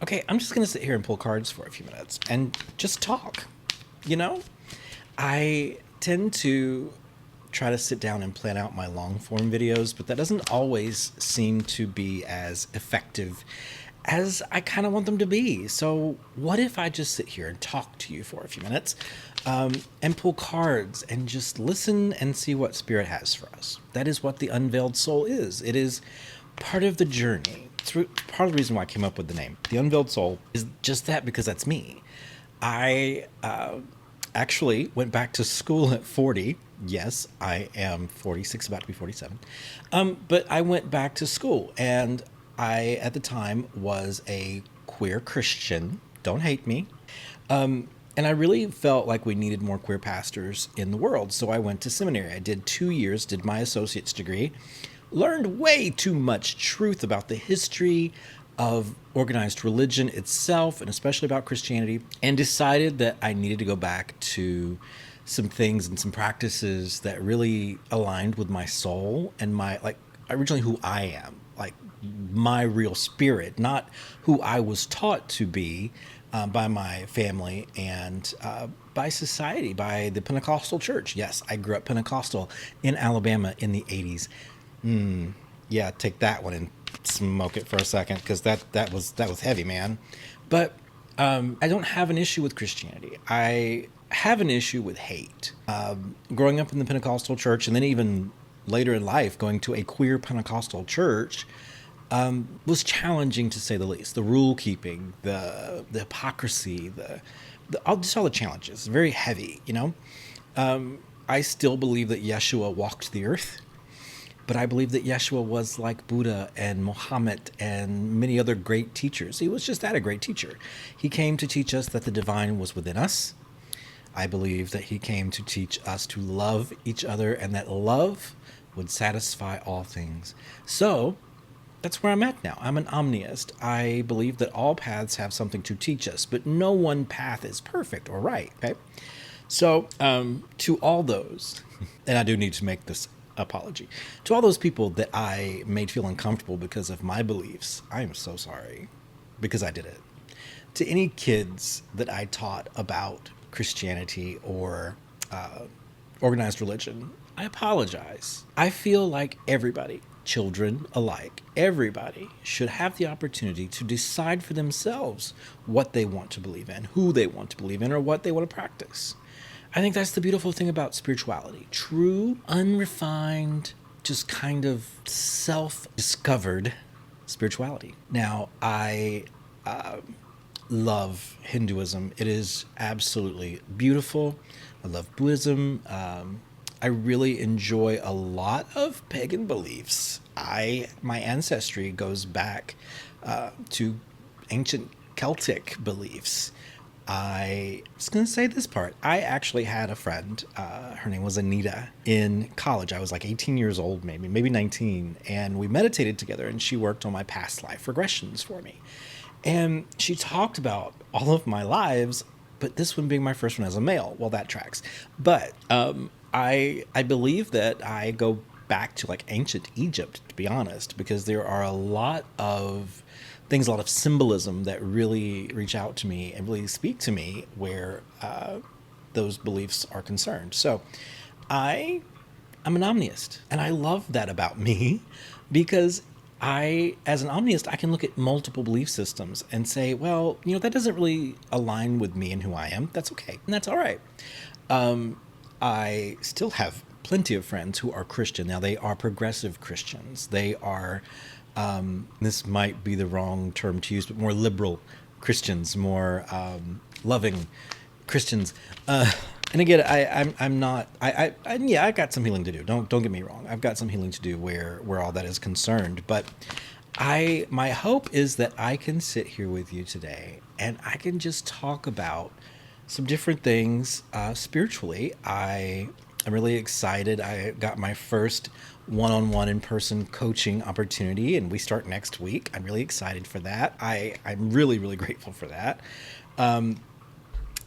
Okay, I'm just going to sit here and pull cards for a few minutes and just talk. You know, I tend to try to sit down and plan out my long form videos, but that doesn't always seem to be as effective as I kind of want them to be. So, what if I just sit here and talk to you for a few minutes and pull cards and just listen and see what Spirit has for us? That is what the Unveiled Soul is. It is part of the journey. It's part of the reason why I came up with the name. The Unveiled Soul is just that because that's me. I actually went back to school at 40. Yes, I am 46, about to be 47. But I went back to school, and I, at the time, was a queer Christian. Don't hate me. And I really felt like we needed more queer pastors in the world. So I went to seminary. I did 2 years, did my associate's degree, learned way too much truth about the history of organized religion itself, and especially about Christianity, and decided that I needed to go back to some things and some practices that really aligned with my soul and my, like, originally who I am, like my real spirit, not who I was taught to be by my family and by society, by the Pentecostal church. Yes, I grew up Pentecostal in Alabama in the 80s. Yeah, take that one and smoke it for a second, because that was heavy, man. But I don't have an issue with Christianity. I have an issue with hate. Growing up in the Pentecostal church, and then even later in life going to a queer Pentecostal church, was challenging, to say the least. The rule keeping, the hypocrisy, just all the challenges. Very heavy, you know. I still believe that Yeshua walked the earth. But I believe that Yeshua was like Buddha and Muhammad and many other great teachers. He was just that, a great teacher. He came to teach us that the divine was within us. I believe that he came to teach us to love each other, and that love would satisfy all things. So that's where I'm at now. I'm an omniist. I believe that all paths have something to teach us, but no one path is perfect or right. Okay. So to all those, and I do need to make this apology to all those people that I made feel uncomfortable because of my beliefs, I am so sorry, because I did it. To any kids that I taught about Christianity or organized religion, I apologize. I feel like everybody, children alike, everybody should have the opportunity to decide for themselves what they want to believe in, who they want to believe in, or what they want to practice. I think that's the beautiful thing about spirituality. True, unrefined, just kind of self-discovered spirituality. Now, I love Hinduism. It is absolutely beautiful. I love Buddhism. I really enjoy a lot of pagan beliefs. My ancestry goes back to ancient Celtic beliefs. I was going to say this part. I actually had a friend, her name was Anita, in college. I was like 18 years old, maybe 19, and we meditated together, and she worked on my past life regressions for me. And she talked about all of my lives, but this one being my first one as a male. Well, that tracks. But I believe that I go back to like ancient Egypt, to be honest, because there are a lot of things, a lot of symbolism that really reach out to me and really speak to me where those beliefs are concerned. So I'm an omniist, and I love that about me, because as an omniist, I can look at multiple belief systems and say, well, you know, that doesn't really align with me and who I am. That's okay. And that's all right. I still have plenty of friends who are Christian. Now, they are progressive Christians. They are, this might be the wrong term to use, but more liberal Christians, more loving Christians. And again, I'm not. Yeah, I've got some healing to do. Don't get me wrong. I've got some healing to do where all that is concerned. But my hope is that I can sit here with you today and I can just talk about some different things spiritually. I'm really excited. I got my first one-on-one in-person coaching opportunity, and we start next week. I'm really excited for that. I'm really, really grateful for that.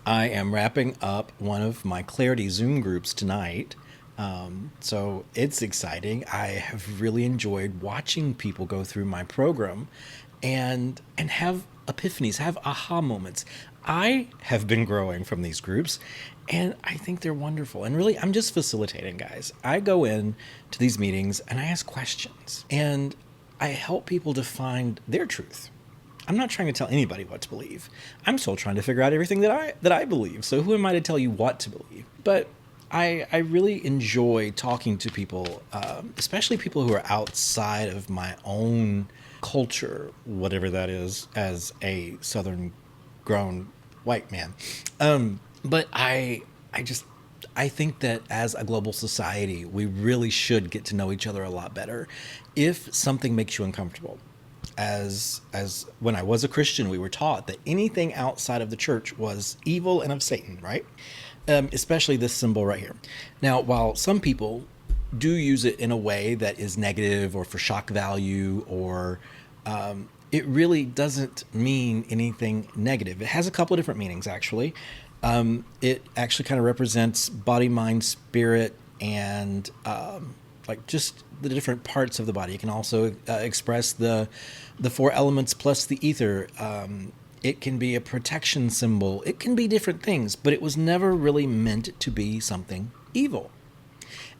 I am wrapping up one of my Clarity Zoom groups tonight. So it's exciting. I have really enjoyed watching people go through my program and have epiphanies, have aha moments. I have been growing from these groups, and I think they're wonderful. And really, I'm just facilitating, guys. I go in to these meetings and I ask questions, and I help people to find their truth. I'm not trying to tell anybody what to believe. I'm still trying to figure out everything that I believe. So who am I to tell you what to believe? But I really enjoy talking to people, especially people who are outside of my own culture, whatever that is, as a Southern grown white man. But I think that as a global society, we really should get to know each other a lot better. If something makes you uncomfortable, as when I was a Christian, we were taught that anything outside of the church was evil and of Satan, right? Especially this symbol right here. Now, while some people do use it in a way that is negative or for shock value, or it really doesn't mean anything negative. It has a couple of different meanings, actually. It actually kind of represents body, mind, spirit, and like just the different parts of the body. It can also express the four elements plus the ether. It can be a protection symbol. It can be different things, but it was never really meant to be something evil.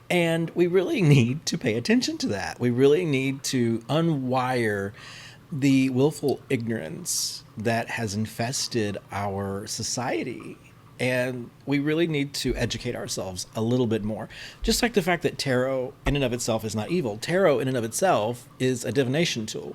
And we really need to pay attention to that. We really need to unwire the willful ignorance that has infested our society. And we really need to educate ourselves a little bit more. Just like the fact that tarot in and of itself is not evil. Tarot in and of itself is a divination tool.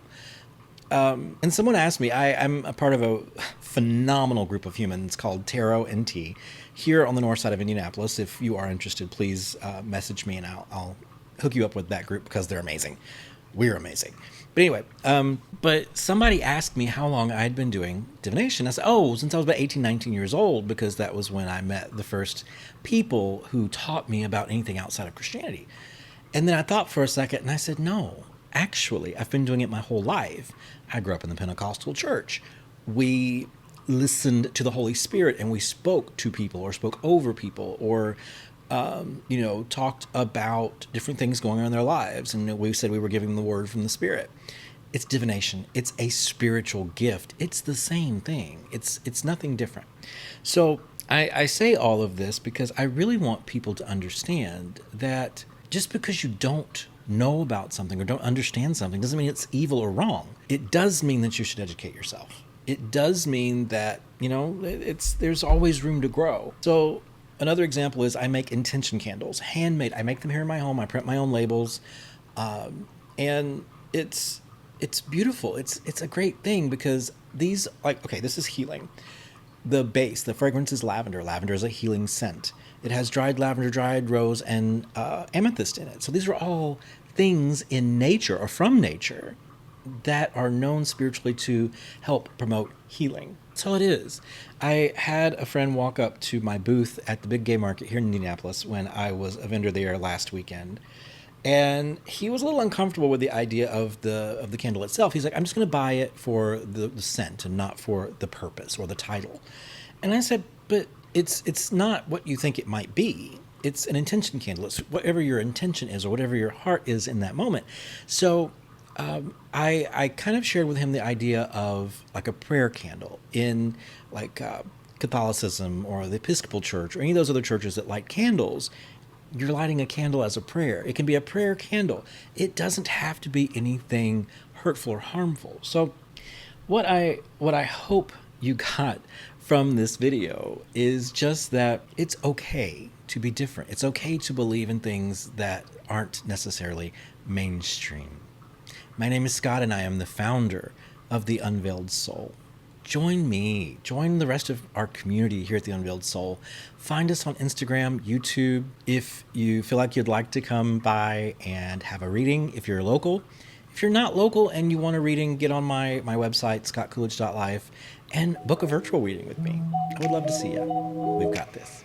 And someone asked me, I'm a part of a phenomenal group of humans called Tarot and Tea here on the north side of Indianapolis. If you are interested, please message me and I'll hook you up with that group because they're amazing. We're amazing. But anyway, but somebody asked me how long I'd been doing divination. I said, since I was about 18, 19 years old, because that was when I met the first people who taught me about anything outside of Christianity. And then I thought for a second and I said, no, actually, I've been doing it my whole life. I grew up in the Pentecostal church. We listened to the Holy Spirit and we spoke to people or spoke over people or, talked about different things going on in their lives. And we said we were giving them the word from the Spirit. It's divination. It's a spiritual gift. It's the same thing. It's nothing different. So I say all of this because I really want people to understand that just because you don't know about something or don't understand something doesn't mean it's evil or wrong. It does mean that you should educate yourself. It does mean that, there's always room to grow. So another example is I make intention candles, handmade. I make them here in my home. I print my own labels. And it's beautiful. It's a great thing because these, this is healing. The base, the fragrance is lavender. Lavender is a healing scent. It has dried lavender, dried rose, and amethyst in it. So these are all things in nature or from nature that are known spiritually to help promote healing. That's all it is. I had a friend walk up to my booth at the big gay market here in Indianapolis when I was a vendor there last weekend. And he was a little uncomfortable with the idea of the candle itself. He's like, I'm just going to buy it for the scent and not for the purpose or the title. And I said, but it's not what you think it might be. It's an intention candle. It's whatever your intention is or whatever your heart is in that moment. So I kind of shared with him the idea of like a prayer candle in like Catholicism or the Episcopal Church or any of those other churches that light candles. You're lighting a candle as a prayer. It can be a prayer candle. It doesn't have to be anything hurtful or harmful. So what I hope you got from this video is just that it's okay to be different. It's okay to believe in things that aren't necessarily mainstream. My name is Scott and I am the founder of the Unveiled Soul. Join me, join the rest of our community here at the Unveiled Soul. Find us on Instagram, YouTube. If you feel like you'd like to come by and have a reading, if you're local. If you're not local and you want a reading, get on my website, scottcoolidge.life, and book a virtual reading with me. I would love to see you. We've got this.